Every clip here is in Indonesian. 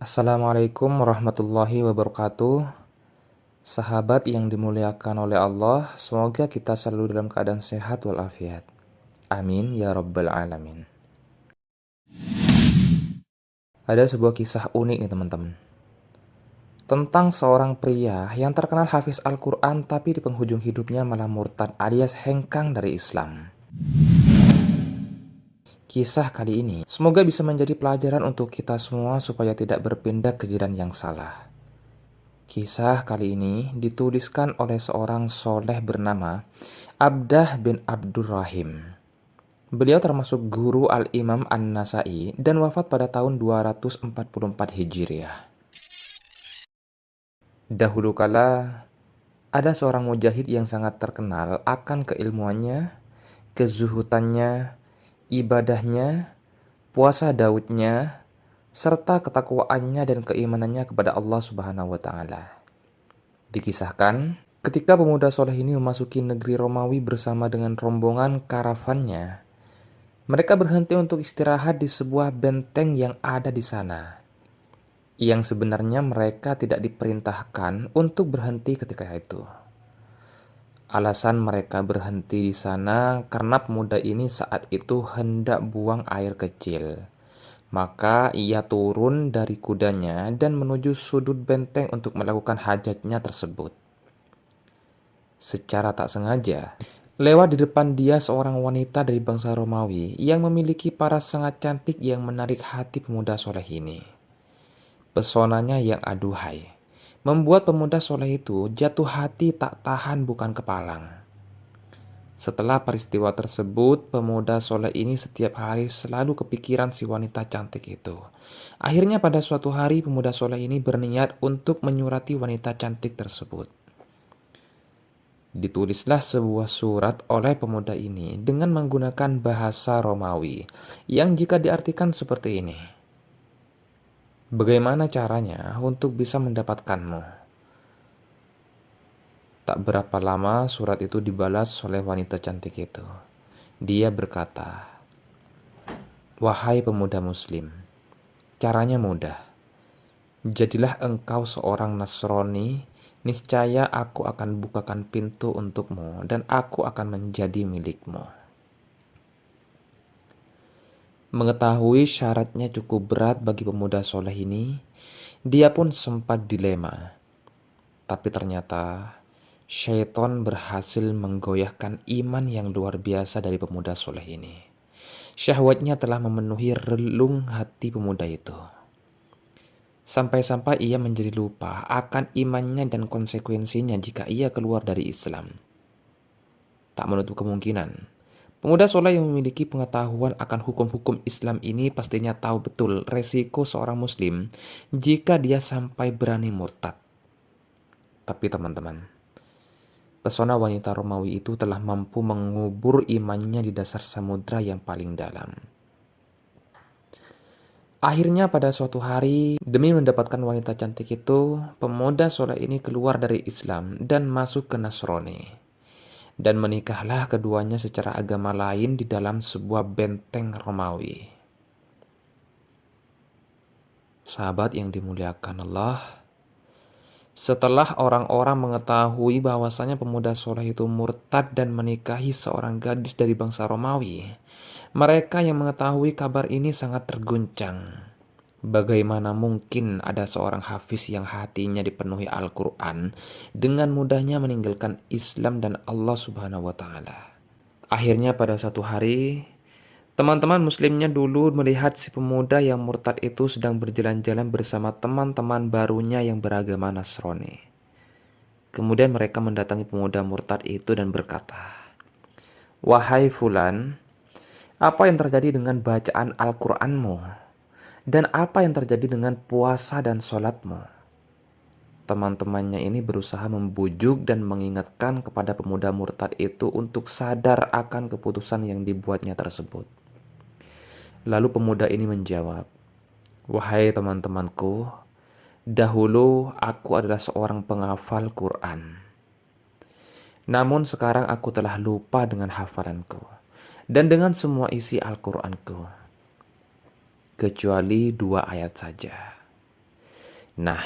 Assalamualaikum warahmatullahi wabarakatuh. Sahabat yang dimuliakan oleh Allah, semoga kita selalu dalam keadaan sehat walafiat. Amin ya rabbal alamin. Ada sebuah kisah unik nih teman-teman. Tentang seorang pria yang terkenal hafiz Al-Quran tapi di penghujung hidupnya malah murtad alias hengkang dari Islam. Kisah kali ini semoga bisa menjadi pelajaran untuk kita semua supaya tidak berpindah ke jalan yang salah. Kisah kali ini dituliskan oleh seorang soleh bernama Abdah bin Abdurrahim. Beliau termasuk guru Al-Imam An-Nasai dan wafat pada tahun 244 Hijriah. Dahulu kala, ada seorang mujahid yang sangat terkenal akan keilmuannya, kezuhutannya, ibadahnya, puasa Daudnya, serta ketakwaannya dan keimanannya kepada Allah Subhanahu wa Ta'ala. Dikisahkan, ketika pemuda soleh ini memasuki negeri Romawi bersama dengan rombongan karavannya, mereka berhenti untuk istirahat di sebuah benteng yang ada di sana, yang sebenarnya mereka tidak diperintahkan untuk berhenti ketika itu. Alasan mereka berhenti di sana karena pemuda ini saat itu hendak buang air kecil. Maka ia turun dari kudanya dan menuju sudut benteng untuk melakukan hajatnya tersebut. Secara tak sengaja, lewat di depan dia seorang wanita dari bangsa Romawi yang memiliki paras sangat cantik yang menarik hati pemuda soleh ini. Pesonanya yang aduhai membuat pemuda soleh itu jatuh hati tak tahan bukan kepalang. Setelah peristiwa tersebut, pemuda soleh ini setiap hari selalu kepikiran si wanita cantik itu. Akhirnya pada suatu hari pemuda soleh ini berniat untuk menyurati wanita cantik tersebut. Ditulislah sebuah surat oleh pemuda ini dengan menggunakan bahasa Romawi yang jika diartikan seperti ini. Bagaimana caranya untuk bisa mendapatkanmu? Tak berapa lama surat itu dibalas oleh wanita cantik itu. Dia berkata, "Wahai pemuda muslim, caranya mudah. Jadilah engkau seorang Nasrani, niscaya aku akan bukakan pintu untukmu dan aku akan menjadi milikmu." Mengetahui syaratnya cukup berat bagi pemuda soleh ini, dia pun sempat dilema. Tapi ternyata syaitan berhasil menggoyahkan iman yang luar biasa dari pemuda soleh ini. Syahwatnya telah memenuhi relung hati pemuda itu. Sampai-sampai ia menjadi lupa akan imannya dan konsekuensinya jika ia keluar dari Islam. Tak menutup kemungkinan, pemuda soleh yang memiliki pengetahuan akan hukum-hukum Islam ini pastinya tahu betul resiko seorang muslim jika dia sampai berani murtad. Tapi teman-teman, pesona wanita Romawi itu telah mampu mengubur imannya di dasar samudra yang paling dalam. Akhirnya pada suatu hari, demi mendapatkan wanita cantik itu, pemuda soleh ini keluar dari Islam dan masuk ke Nasrani. Dan menikahlah keduanya secara agama lain di dalam sebuah benteng Romawi. Sahabat yang dimuliakan Allah, setelah orang-orang mengetahui bahwasanya pemuda soleh itu murtad dan menikahi seorang gadis dari bangsa Romawi, mereka yang mengetahui kabar ini sangat terguncang. Bagaimana mungkin ada seorang hafiz yang hatinya dipenuhi Al-Quran dengan mudahnya meninggalkan Islam dan Allah Subhanahu wa Ta'ala? Akhirnya pada satu hari, teman-teman muslimnya dulu melihat si pemuda yang murtad itu sedang berjalan-jalan bersama teman-teman barunya yang beragama Nasrani. Kemudian mereka mendatangi pemuda murtad itu dan berkata, "Wahai Fulan, apa yang terjadi dengan bacaan Al-Quranmu? Dan apa yang terjadi dengan puasa dan sholatmu?" Teman-temannya ini berusaha membujuk dan mengingatkan kepada pemuda murtad itu untuk sadar akan keputusan yang dibuatnya tersebut. Lalu pemuda ini menjawab, "Wahai teman-temanku, dahulu aku adalah seorang penghafal Quran. Namun sekarang aku telah lupa dengan hafalanku dan dengan semua isi Al-Quranku, kecuali 2 ayat saja. Nah,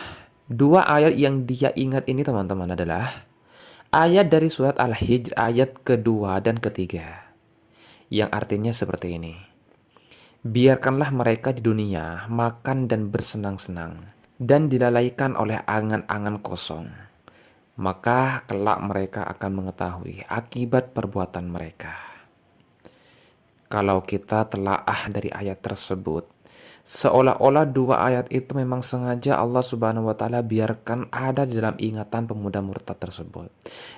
dua ayat yang dia ingat ini teman-teman adalah ayat dari surat Al-Hijr ayat kedua dan ketiga, yang artinya seperti ini. Biarkanlah mereka di dunia makan dan bersenang-senang, dan dilalaikan oleh angan-angan kosong. Maka kelak mereka akan mengetahui akibat perbuatan mereka. Kalau kita telaah dari ayat tersebut, seolah-olah dua ayat itu memang sengaja Allah Subhanahu wa Ta'ala biarkan ada di dalam ingatan pemuda murtad tersebut,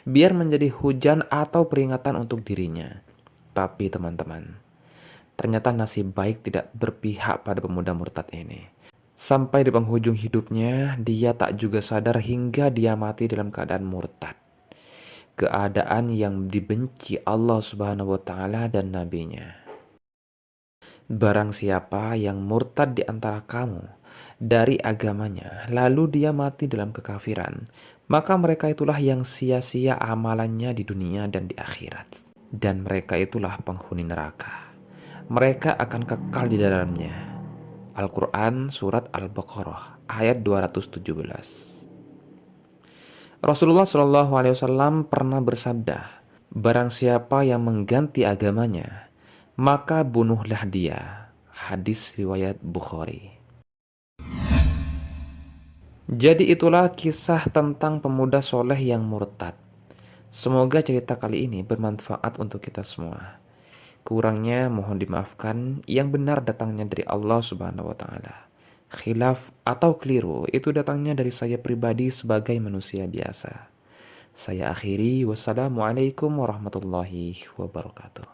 biar menjadi hujan atau peringatan untuk dirinya. Tapi teman-teman, ternyata nasib baik tidak berpihak pada pemuda murtad ini. Sampai di penghujung hidupnya, dia tak juga sadar hingga dia mati dalam keadaan murtad. Keadaan yang dibenci Allah Subhanahu wa Ta'ala dan Nabi-Nya. Barang siapa yang murtad di antara kamu dari agamanya, lalu dia mati dalam kekafiran, maka mereka itulah yang sia-sia amalannya di dunia dan di akhirat. Dan mereka itulah penghuni neraka. Mereka akan kekal di dalamnya. Al-Quran Surat Al-Baqarah ayat 217. Rasulullah SAW pernah bersabda, barang siapa yang mengganti agamanya, maka bunuhlah dia. Hadis riwayat Bukhari. Jadi itulah kisah tentang pemuda soleh yang murtad. Semoga cerita kali ini bermanfaat untuk kita semua. Kurangnya mohon dimaafkan, yang benar datangnya dari Allah Subhanahu wa Ta'ala. Khilaf atau keliru itu datangnya dari saya pribadi sebagai manusia biasa. Saya akhiri, wassalamualaikum warahmatullahi wabarakatuh.